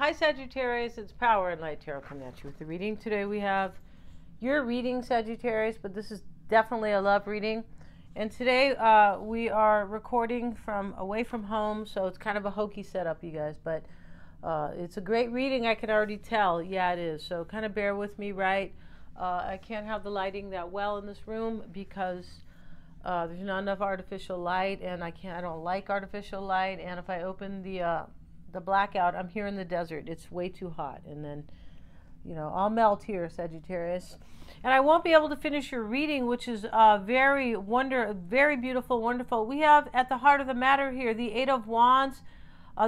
Hi Sagittarius, it's Power and Light Tarot coming at you with the reading. Today we have your reading, Sagittarius, but this is definitely a love reading. And today we are recording from away from home, so it's kind of a hokey setup, you guys, but it's a great reading, I can already tell. Yeah, it is. So kind of bear with me, right? I can't have the lighting that well in this room because there's not enough artificial light, and I don't like artificial light, and if I open the blackout, I'm here in the desert. It's way too hot, and then, you know, I'll melt here, Sagittarius. And I won't be able to finish your reading, which is very beautiful, wonderful. We have at the heart of the matter here the Eight of Wands.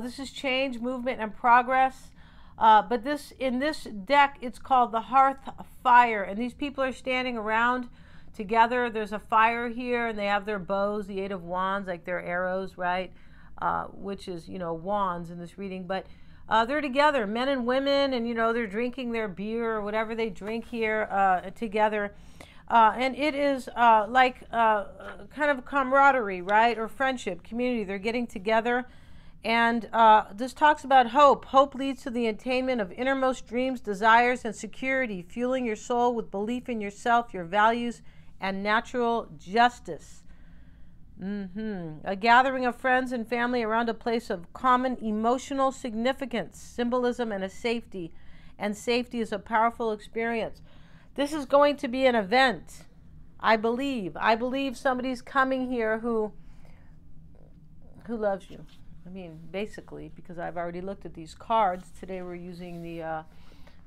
This is change, movement, and progress. But in this deck, it's called the Hearth Fire, and these people are standing around together. There's a fire here, and they have their bows, the Eight of Wands, like their arrows, right? Which is, you know, wands in this reading, but they're together, men and women, and, you know, they're drinking their beer or whatever they drink here together. And it is like kind of camaraderie, right? Or friendship, community. They're getting together. And this talks about hope. Hope leads to the attainment of innermost dreams, desires, and security, fueling your soul with belief in yourself, your values, and natural justice. A gathering of friends and family around a place of common emotional significance, symbolism, and a safety. And safety is a powerful experience. This is going to be an event, I believe. I believe somebody's coming here who loves you. I mean, basically, because I've already looked at these cards. Today we're using the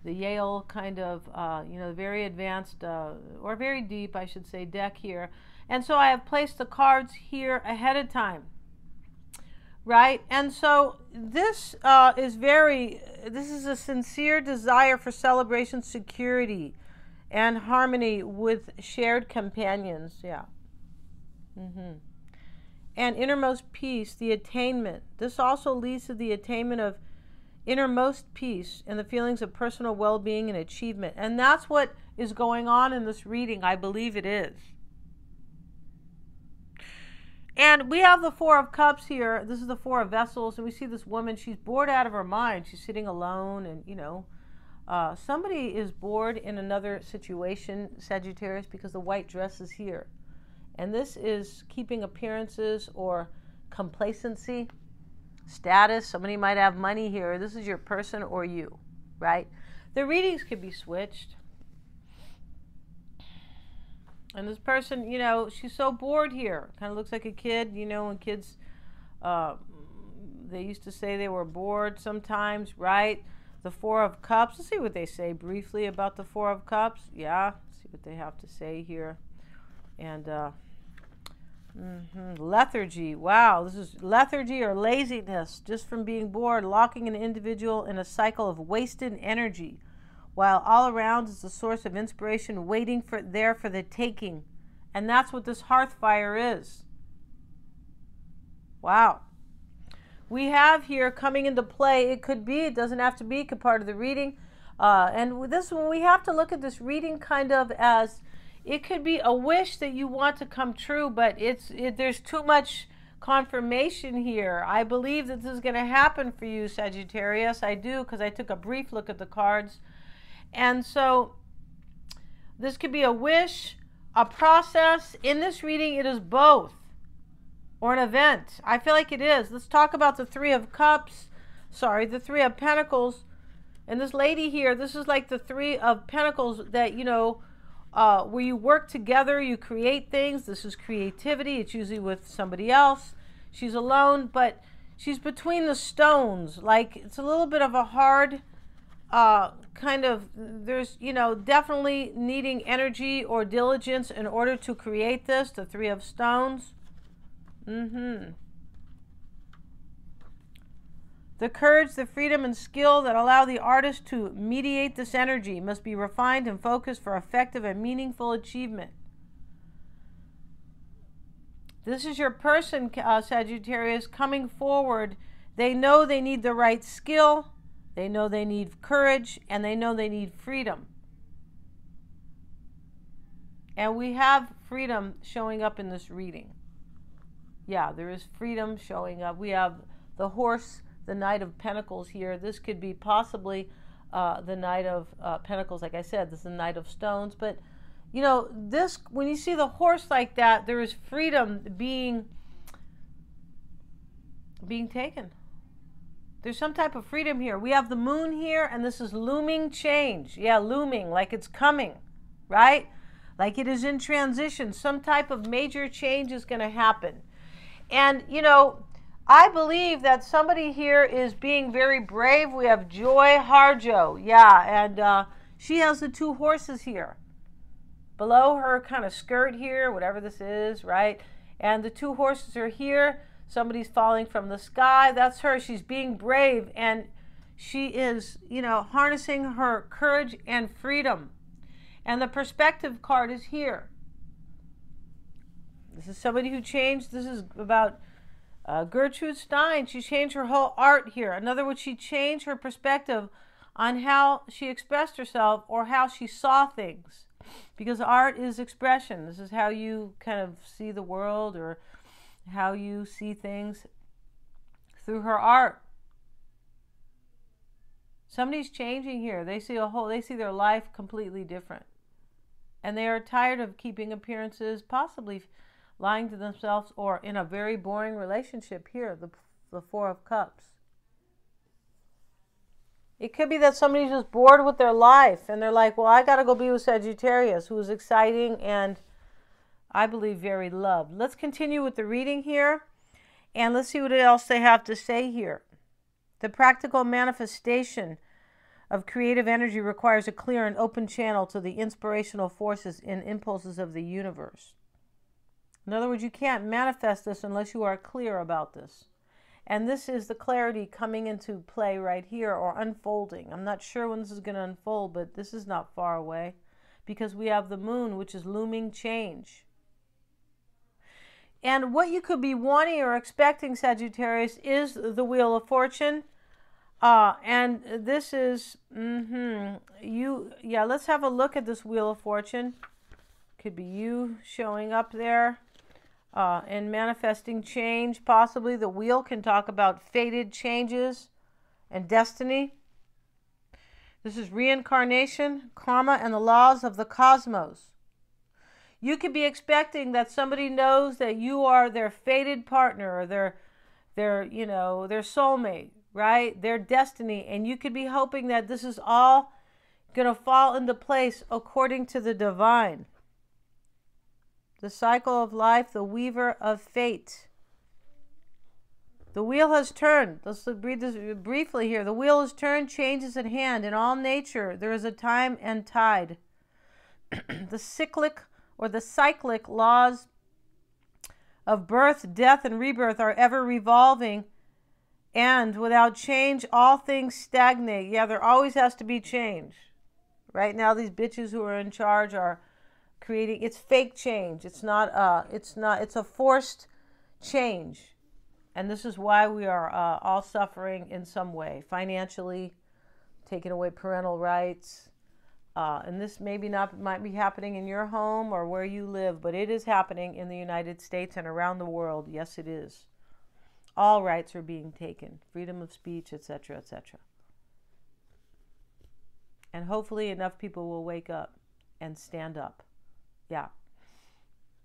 Yale kind of, you know, very advanced, or very deep, I should say, deck here. And so I have placed the cards here ahead of time, right? And so this is a sincere desire for celebration, security, and harmony with shared companions, yeah. And innermost peace, the attainment. This also leads to the attainment of innermost peace and the feelings of personal well-being and achievement. And that's what is going on in this reading. I believe it is. And we have the Four of Cups here. This is the Four of Vessels. And we see this woman. She's bored out of her mind. She's sitting alone. And, you know, somebody is bored in another situation, Sagittarius, because the white dress is here. And this is keeping appearances or complacency, status. Somebody might have money here. This is your person or you, right? The readings could be switched. And this person, you know, she's so bored here. Kind of looks like a kid, you know, when kids, they used to say they were bored sometimes, right? The Four of Cups. Let's see what they say briefly about the Four of Cups. Yeah, see what they have to say here. And lethargy. Wow, this is lethargy or laziness, just from being bored, locking an individual in a cycle of wasted energy, while all around is a source of inspiration waiting for the taking. And that's what this hearth fire is. Wow. We have here coming into play, it could be, it doesn't have to be part of the reading. And with this one, we have to look at this reading kind of as, it could be a wish that you want to come true, but there's too much confirmation here. I believe that this is going to happen for you, Sagittarius. I do, because I took a brief look at the cards. And so this could be a wish, a process. In this reading, it is both, or an event. I feel like it is. Let's talk about the Three of Cups. Sorry, the Three of Pentacles. And this lady here, this is like the Three of Pentacles that, you know, where you work together, you create things. This is creativity. It's usually with somebody else. She's alone, but she's between the stones. Like, it's a little bit of a hard kind of, there's, you know, definitely needing energy or diligence in order to create this, the Three of Stones. The courage, the freedom, and skill that allow the artist to mediate this energy must be refined and focused for effective and meaningful achievement. This is your person, Sagittarius, coming forward. They know they need the right skill. They know they need courage, and they know they need freedom. And we have freedom showing up in this reading. Yeah, there is freedom showing up. We have the horse the Knight of Pentacles here. This could be possibly the Knight of Pentacles. Like I said, this is the Knight of Stones. But, you know, this, when you see the horse like that, there is freedom being taken. There's some type of freedom here. We have the moon here, and this is looming change. Yeah, looming, like it's coming, right? Like it is in transition. Some type of major change is going to happen. And, you know, I believe that somebody here is being very brave. We have Joy Harjo. Yeah, and she has the two horses here. Below her kind of skirt here, whatever this is, right? And the two horses are here. Somebody's falling from the sky. That's her. She's being brave, and she is, you know, harnessing her courage and freedom. And the perspective card is here. This is somebody who changed. This is about Gertrude Stein. She changed her whole art here. In other words, she changed her perspective on how she expressed herself or how she saw things. Because art is expression. This is how you kind of see the world, or how you see things through her art. Somebody's changing here. They see their life completely different. And they are tired of keeping appearances, possibly lying to themselves, or in a very boring relationship here, the Four of Cups. It could be that somebody's just bored with their life, and they're like, well, I got to go be with Sagittarius, who is exciting and I believe very loved. Let's continue with the reading here, and let's see what else they have to say here. The practical manifestation of creative energy requires a clear and open channel to the inspirational forces and impulses of the universe. In other words, you can't manifest this unless you are clear about this. And this is the clarity coming into play right here, or unfolding. I'm not sure when this is going to unfold, but this is not far away, because we have the moon, which is looming change. And what you could be wanting or expecting, Sagittarius, is the Wheel of Fortune. And this is, let's have a look at this Wheel of Fortune. Could be you showing up there and manifesting change. Possibly the wheel can talk about fated changes and destiny. This is reincarnation, karma, and the laws of the cosmos. You could be expecting that somebody knows that you are their fated partner, or their soulmate, right? Their destiny. And you could be hoping that this is all going to fall into place according to the divine. The cycle of life, the weaver of fate. The wheel has turned. Let's read this briefly here. The wheel has turned, change is at hand. In all nature, there is a time and tide. The cyclic laws of birth, death, and rebirth are ever revolving, and without change, all things stagnate. Yeah, there always has to be change. Right now, these bitches who are in charge are creating, it's fake change. It's a forced change. And this is why we are all suffering in some way, financially, taking away parental rights. And this might be happening in your home or where you live, but it is happening in the United States and around the world. Yes, it is. All rights are being taken, freedom of speech, etc., etc. And hopefully enough people will wake up and stand up. Yeah.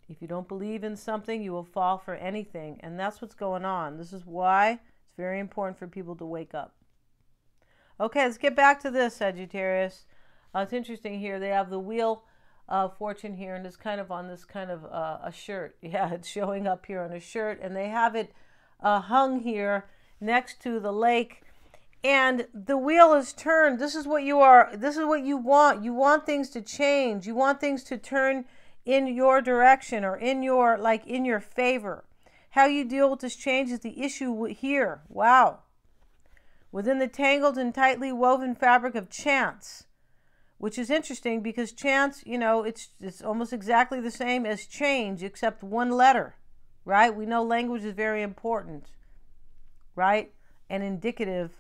If you don't believe in something, you will fall for anything. And that's what's going on. This is why it's very important for people to wake up. Okay, let's get back to this, Sagittarius. It's interesting here. They have the Wheel of Fortune here, and it's kind of on this kind of a shirt. Yeah, it's showing up here on a shirt, and they have it hung here next to the lake. And the wheel is turned. This is what you are. This is what you want. You want things to change. You want things to turn in your direction, or in your favor. How you deal with this change is the issue here. Wow. Within the tangled and tightly woven fabric of chance, which is interesting because chance, it's almost exactly the same as change, except one letter, right? We know language is very important, right? And indicative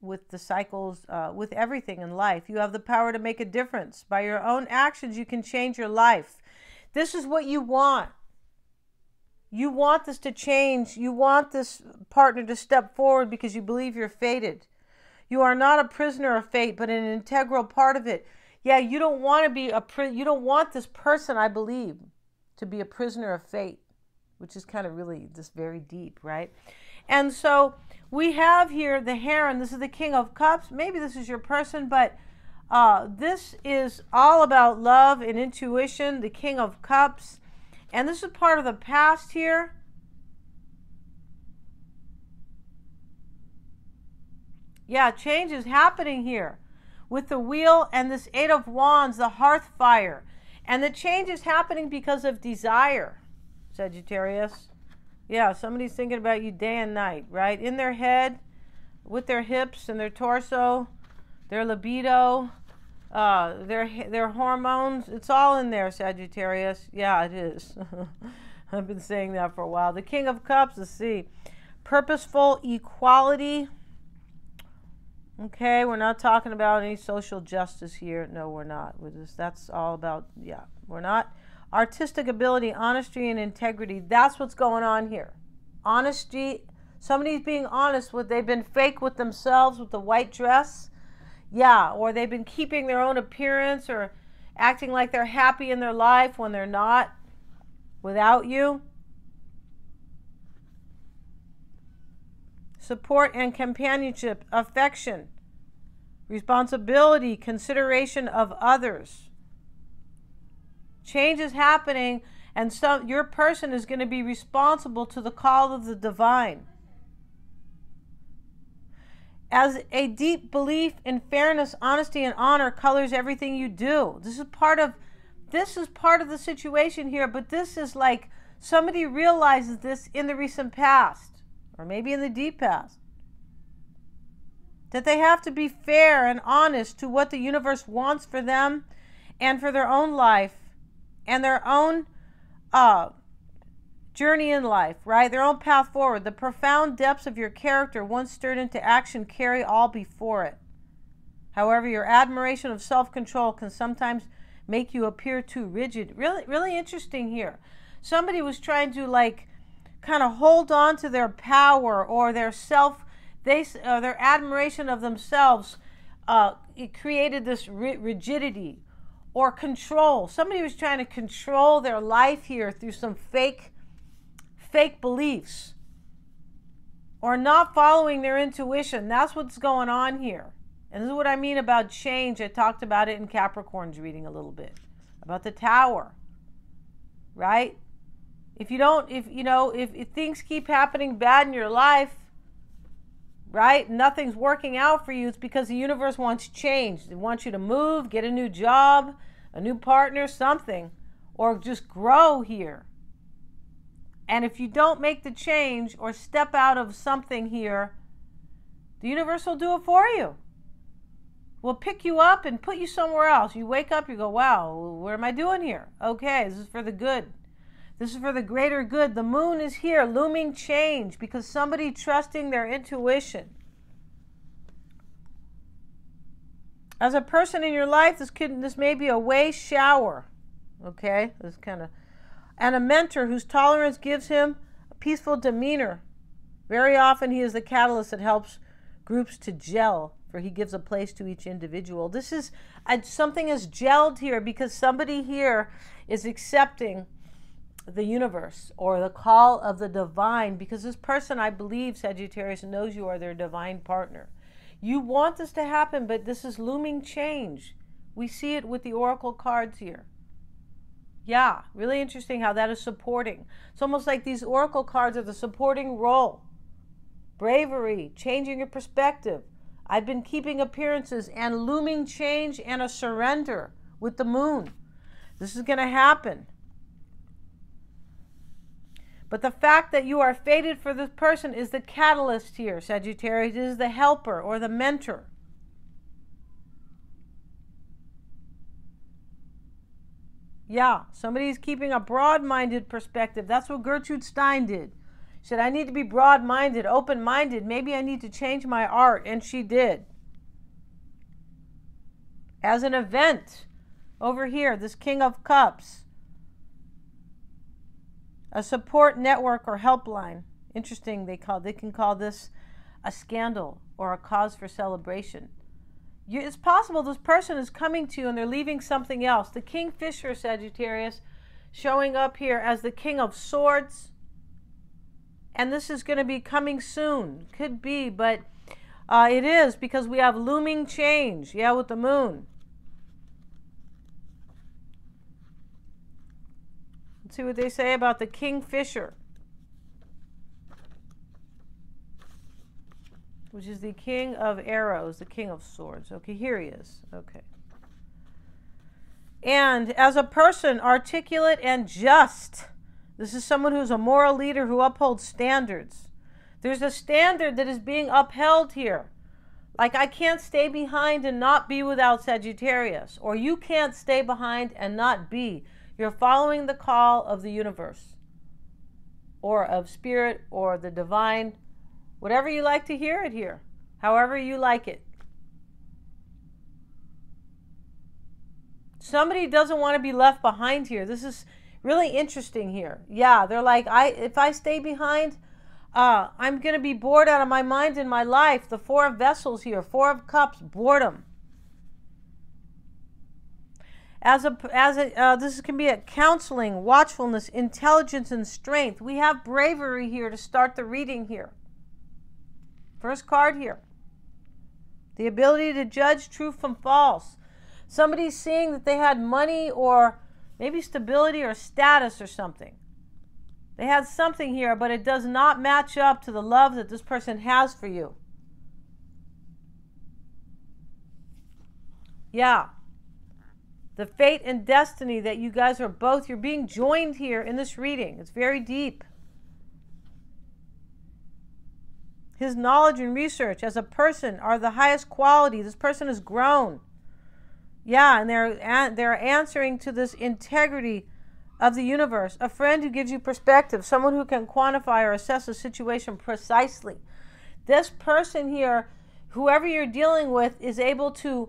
with the cycles, with everything in life. You have the power to make a difference. By your own actions, you can change your life. This is what you want. You want this to change. You want this partner to step forward because you believe you're fated. You are not a prisoner of fate, but an integral part of it. Yeah, you don't want to be you don't want this person, I believe, to be a prisoner of fate, which is kind of really just very deep, right? And so we have here the Heron. This is the King of Cups. Maybe this is your person, but this is all about love and intuition, the King of Cups. And this is part of the past here. Yeah, change is happening here with the Wheel and this Eight of Wands, the hearth fire. And the change is happening because of desire, Sagittarius. Yeah, somebody's thinking about you day and night, right? In their head, with their hips and their torso, their libido, their hormones. It's all in there, Sagittarius. Yeah, it is. I've been saying that for a while. The King of Cups, let's see. Purposeful equality. Okay, we're not talking about any social justice here. No, we're not. That's all about, yeah, we're not. Artistic ability, honesty, and integrity. That's what's going on here. Honesty. Somebody's being honest with, they've been fake with themselves with the white dress. Yeah, or they've been keeping their own appearance or acting like they're happy in their life when they're not without you. Support and companionship, affection, responsibility, consideration of others. Change is happening, and so your person is going to be responsible to the call of the divine. As a deep belief in fairness, honesty, and honor colors everything you do. This is part of the situation here, but this is like somebody realizes this in the recent past. Or maybe in the deep past, that they have to be fair and honest to what the universe wants for them and for their own life and their own journey in life, right? Their own path forward. The profound depths of your character, once stirred into action, carry all before it. However, your admiration of self-control can sometimes make you appear too rigid. Really, really interesting here. Somebody was trying to kind of hold on to their power or their their admiration of themselves. It created this rigidity or control. Somebody was trying to control their life here through some fake beliefs or not following their intuition. That's what's going on here. And this is what I mean about change. I talked about it in Capricorn's reading a little bit about the Tower, right? If things keep happening bad in your life, right, nothing's working out for you, it's because the universe wants change. It wants you to move, get a new job, a new partner, something, or just grow here. And if you don't make the change or step out of something here, the universe will do it for you. We'll pick you up and put you somewhere else. You wake up, you go, wow, what am I doing here? Okay, this is for the good. This is for the greater good. The moon is here, looming change, because somebody trusting their intuition. As a person in your life, this may be a way shower, okay? This kind of, and a mentor whose tolerance gives him a peaceful demeanor. Very often, he is the catalyst that helps groups to gel, for he gives a place to each individual. This is something is gelled here because somebody here is accepting the universe or the call of the divine, because this person, I believe, Sagittarius, knows you are their divine partner. You want this to happen, but this is looming change. We see it with the oracle cards here. Yeah, really interesting how that is supporting. It's almost like these oracle cards are the supporting role. Bravery, changing your perspective. I've been keeping appearances, and looming change and a surrender with the moon. This is going to happen. But the fact that you are fated for this person is the catalyst here, Sagittarius. It is the helper or the mentor. Yeah, somebody's keeping a broad-minded perspective. That's what Gertrude Stein did. She said, I need to be broad-minded, open-minded. Maybe I need to change my art. And she did. As an event, over here, this King of Cups. A support network or helpline. Interesting, they can call this a scandal or a cause for celebration. It's possible this person is coming to you and they're leaving something else. The Kingfisher, Sagittarius, showing up here as the King of Swords. And this is going to be coming soon. Could be, but it is, because we have looming change. Yeah, with the moon. Let's see what they say about the Kingfisher, which is the King of Arrows, the King of Swords. Okay, here he is. Okay. And as a person, articulate and just. This is someone who's a moral leader who upholds standards. There's a standard that is being upheld here. Like, I can't stay behind and not be without Sagittarius. Or you can't stay behind and not be. You're following the call of the universe. Or of spirit or the divine. Whatever you like to hear it here. However you like it. Somebody doesn't want to be left behind here. This is really interesting here. Yeah, they're like, if I stay behind, I'm going to be bored out of my mind in my life. The Four of Vessels here, Four of Cups, boredom. This can be a counseling, watchfulness, intelligence, and strength. We have bravery here to start the reading here. First card here. The ability to judge truth from false. Somebody's seeing that they had money or maybe stability or status or something. They had something here, but it does not match up to the love that this person has for you. Yeah. The fate and destiny that you guys are both, you're being joined here in this reading. It's very deep. His knowledge and research as a person are the highest quality. This person has grown. Yeah, and they're answering to this integrity of the universe. A friend who gives you perspective. Someone who can quantify or assess a situation precisely. This person here, whoever you're dealing with, is able to,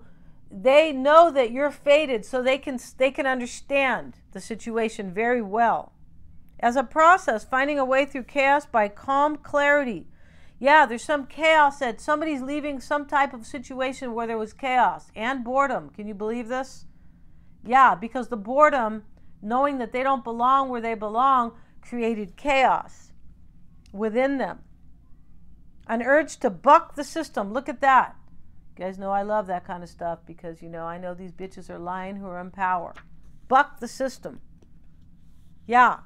they know that you're fated, so they can understand the situation very well. As a process, finding a way through chaos by calm clarity. Yeah, there's some chaos that somebody's leaving some type of situation where there was chaos and boredom. Can you believe this? Yeah, because the boredom, knowing that they don't belong where they belong, created chaos within them. An urge to buck the system. Look at that. You guys know I love that kind of stuff because, you know, I know these bitches are lying who are in power. Buck the system. Yeah.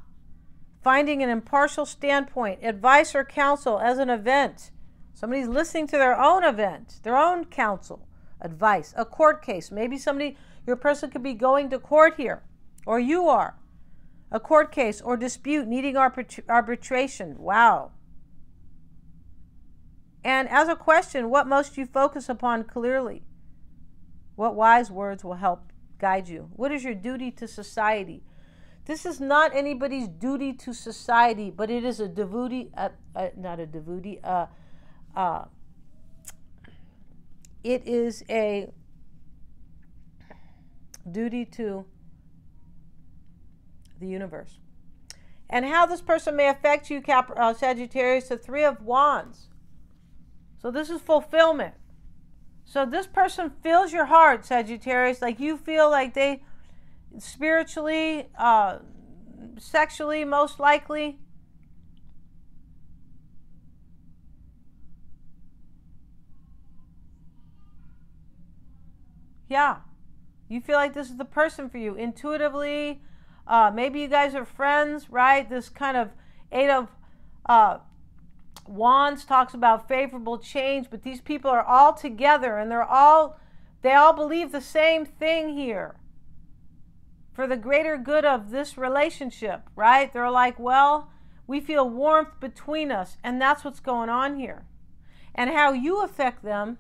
Finding an impartial standpoint, advice or counsel as an event. Somebody's listening to their own event, their own counsel, advice. A court case. Maybe your person could be going to court here, or you are. A court case or dispute needing arbitration. Wow. And as a question, what must you focus upon clearly? What wise words will help guide you? What is your duty to society? This is not anybody's duty to society, but it is a devotee, it is a duty to the universe. And how this person may affect you, Sagittarius, the Three of Wands. So this is fulfillment. So this person fills your heart, Sagittarius, like you feel like they spiritually, sexually, most likely. Yeah. You feel like this is the person for you. Intuitively, maybe you guys are friends, right? This kind of Eight of Wands talks about favorable change, but these people are all together and they all believe the same thing here. For the greater good of this relationship, right? They're like, well, we feel warmth between us, and that's what's going on here. And how you affect them,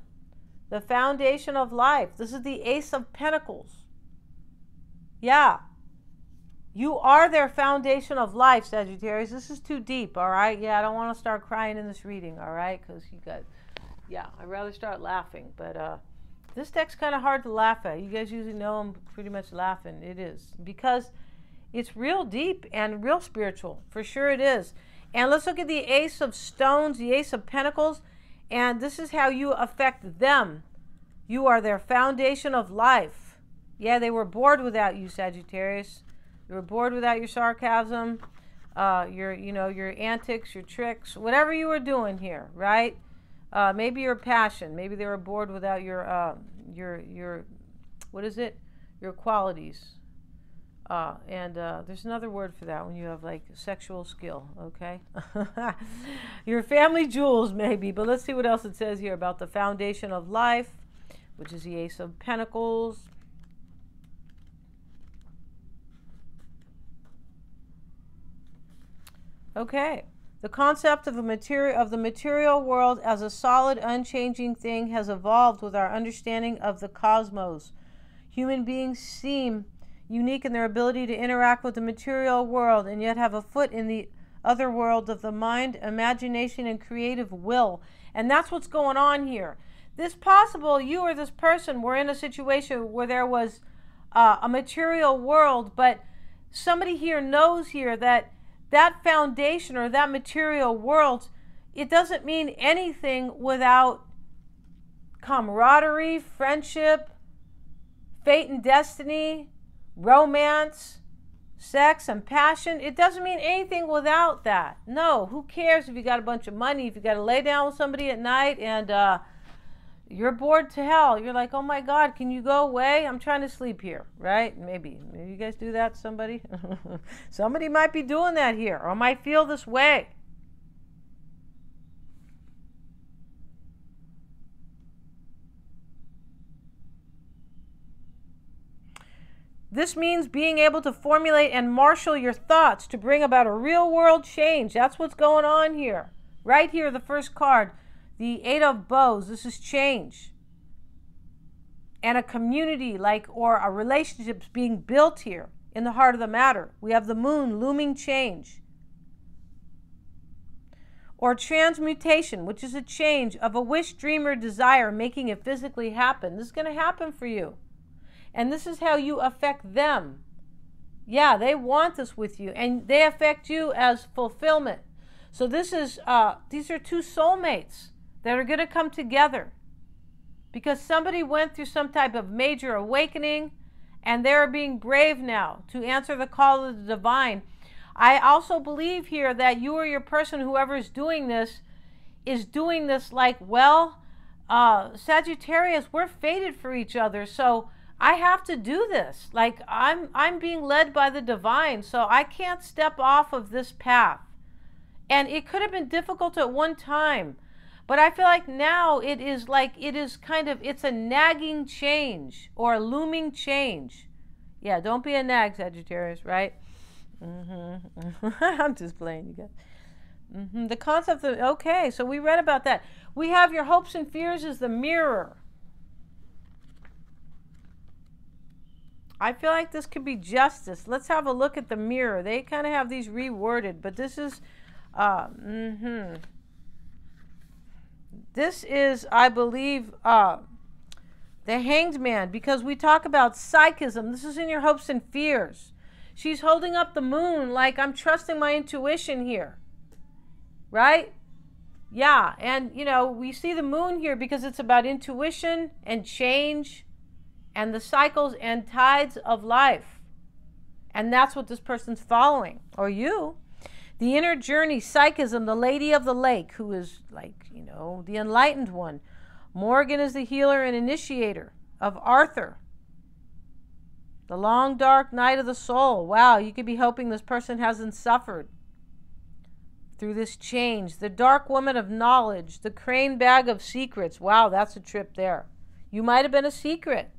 the foundation of life. This is the Ace of Pentacles. Yeah. You are their foundation of life, Sagittarius. This is too deep, all right? Yeah, I don't want to start crying in this reading, all right? Because you got, yeah, I'd rather start laughing, but this deck's kind of hard to laugh at. You guys usually know I'm pretty much laughing. It is. Because It's real deep and real spiritual. For sure it is. And let's look at the Ace of Stones, the Ace of Pentacles. And this is how you affect them. You are their foundation of life. Yeah, they were bored without you, Sagittarius. You were bored without your sarcasm, your antics, your tricks, whatever you were doing here, right? Maybe your passion. Maybe they were bored without your what is it? Your qualities. There's another word for that when you have like sexual skill, okay? Your family jewels, maybe. But let's see what else it says here about the foundation of life, which is the Ace of Pentacles. Okay. The concept of the material world as a solid, unchanging thing has evolved with our understanding of the cosmos. Human beings seem unique in their ability to interact with the material world and yet have a foot in the other world of the mind, imagination, and creative will. And that's what's going on here. This possible, you or this person were in a situation where there was a material world, but somebody here knows here that that foundation or that material world, it doesn't mean anything without camaraderie, friendship, fate and destiny, romance, sex and passion. It doesn't mean anything without that. No, who cares if you got a bunch of money, if you got to lay down with somebody at night and you're bored to hell. You're like, oh my God, can you go away? I'm trying to sleep here, right? Maybe you guys do that, somebody? Somebody might be doing that here or might feel this way. This means being able to formulate and marshal your thoughts to bring about a real world change. That's what's going on here. Right here, the first card, the Eight of Bows. This is change. And a community or a relationship's being built here in the heart of the matter. We have the Moon, looming change. Or transmutation, which is a change of a wish, dream, or desire, making it physically happen. This is going to happen for you. And this is how you affect them. Yeah, they want this with you. And they affect you as fulfillment. So this is, these are two soulmates that are going to come together. Because somebody went through some type of major awakening. And they're being brave now to answer the call of the divine. I also believe here that you or your person, whoever is doing this like, well, Sagittarius, we're fated for each other. So I have to do this. Like I'm being led by the divine, so I can't step off of this path. And it could have been difficult at one time, but I feel like now it's a nagging change or a looming change. Yeah, don't be a nag, Sagittarius, right? I'm just playing, you guys. The concept of, okay, so we read about that. We have your hopes and fears as the mirror. I feel like this could be justice. Let's have a look at the mirror. They kind of have these reworded, but this is, this is, I believe, the Hanged Man, because we talk about psychism. This is in your hopes and fears. She's holding up the moon like, I'm trusting my intuition here, right? Yeah, and, we see the moon here because it's about intuition and change and the cycles and tides of life. And that's what this person's following, or you. The inner journey, psychism, the Lady of the Lake, who is the enlightened one. Morgan is the healer and initiator of Arthur. The long, dark night of the soul. Wow, you could be hoping this person hasn't suffered through this change. The dark woman of knowledge, the crane bag of secrets. Wow, that's a trip there. You might have been a secret.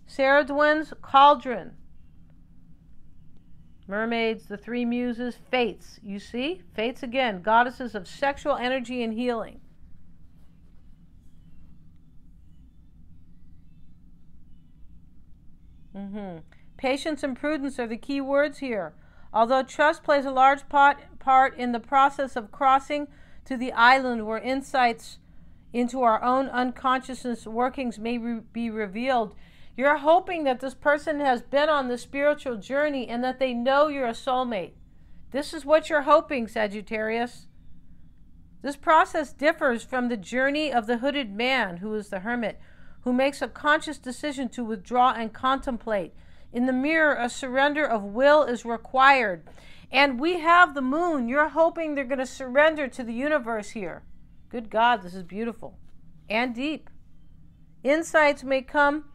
Sarah Dwin's cauldron. Mermaids, the three muses, fates. You see? Fates again. Goddesses of sexual energy and healing. Patience and prudence are the key words here. Although trust plays a large part in the process of crossing to the island where insights into our own unconsciousness workings may be revealed, You're hoping that this person has been on the spiritual journey and that they know you're a soulmate. This is what you're hoping, Sagittarius. This process differs from the journey of the hooded man, who is the hermit, who makes a conscious decision to withdraw and contemplate. In the mirror, a surrender of will is required. And we have the moon. You're hoping they're going to surrender to the universe here. Good God, this is beautiful and deep. Insights may come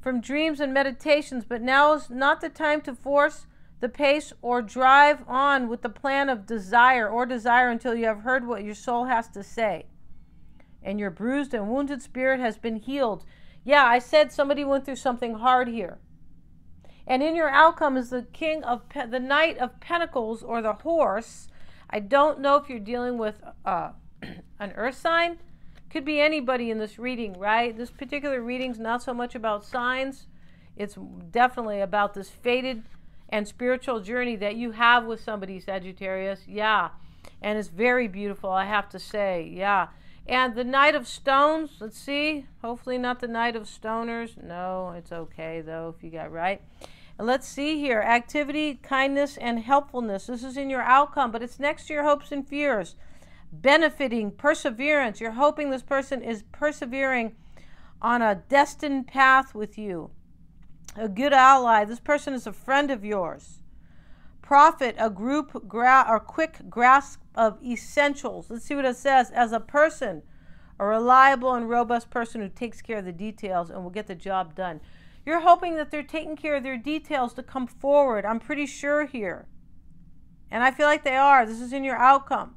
from dreams and meditations, but now is not the time to force the pace or drive on with the plan of desire until you have heard what your soul has to say. And your bruised and wounded spirit has been healed. Yeah, I said somebody went through something hard here. And in your outcome is the the Knight of Pentacles, or the horse. I don't know if you're dealing with an earth sign. Could be anybody in this reading, right? This particular reading's not so much about signs. It's definitely about this fated and spiritual journey that you have with somebody, Sagittarius. Yeah. And it's very beautiful, I have to say. Yeah. And the Knight of Stones, let's see. Hopefully not the Knight of Stoners. No, it's okay, though, if you got right. And let's see here. Activity, kindness, and helpfulness. This is in your outcome, but it's next to your hopes and fears. Benefiting, perseverance. You're hoping this person is persevering on a destined path with you. A good ally. This person is a friend of yours. Profit, a group or quick grasp of essentials. Let's see what it says. As a person, a reliable and robust person who takes care of the details and will get the job done. You're hoping that they're taking care of their details to come forward. I'm pretty sure here. And I feel like they are. This is in your outcome.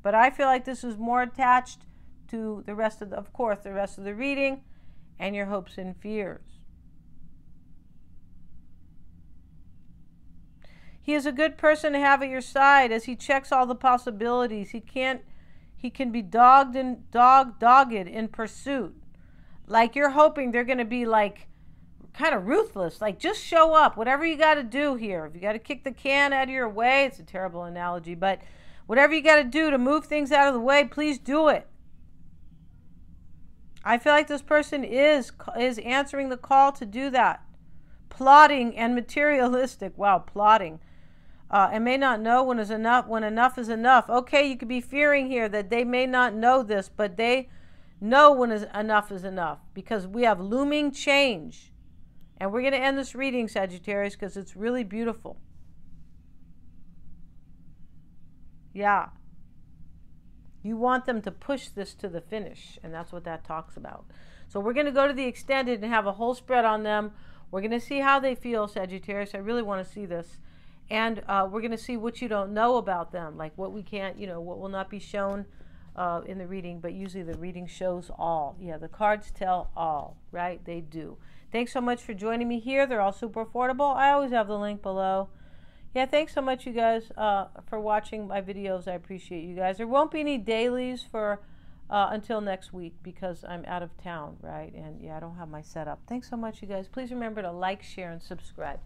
But I feel like this is more attached to the rest of course, the rest of the reading and your hopes and fears. He is a good person to have at your side as he checks all the possibilities. He can be dogged in pursuit. Like you're hoping they're going to be like kind of ruthless. Like just show up. Whatever you got to do here. If you got to kick the can out of your way, it's a terrible analogy, but whatever you got to do to move things out of the way, please do it. I feel like this person is answering the call to do that. Plotting and materialistic. Wow, plotting. And may not know when enough is enough. Okay, you could be fearing here that they may not know this, but they know when enough is enough, because we have looming change. And we're going to end this reading, Sagittarius, because it's really beautiful. Yeah. You want them to push this to the finish, and that's what that talks about. So we're going to go to the extended and have a whole spread on them. We're going to see how they feel, Sagittarius. I really want to see this. And we're going to see what you don't know about them, like what we can't, what will not be shown in the reading, but usually the reading shows all. Yeah, the cards tell all, right? They do. Thanks so much for joining me here. They're all super affordable. I always have the link below. Yeah, thanks so much, you guys, for watching my videos. I appreciate you guys. There won't be any dailies for until next week because I'm out of town, right? And, yeah, I don't have my setup. Thanks so much, you guys. Please remember to like, share, and subscribe.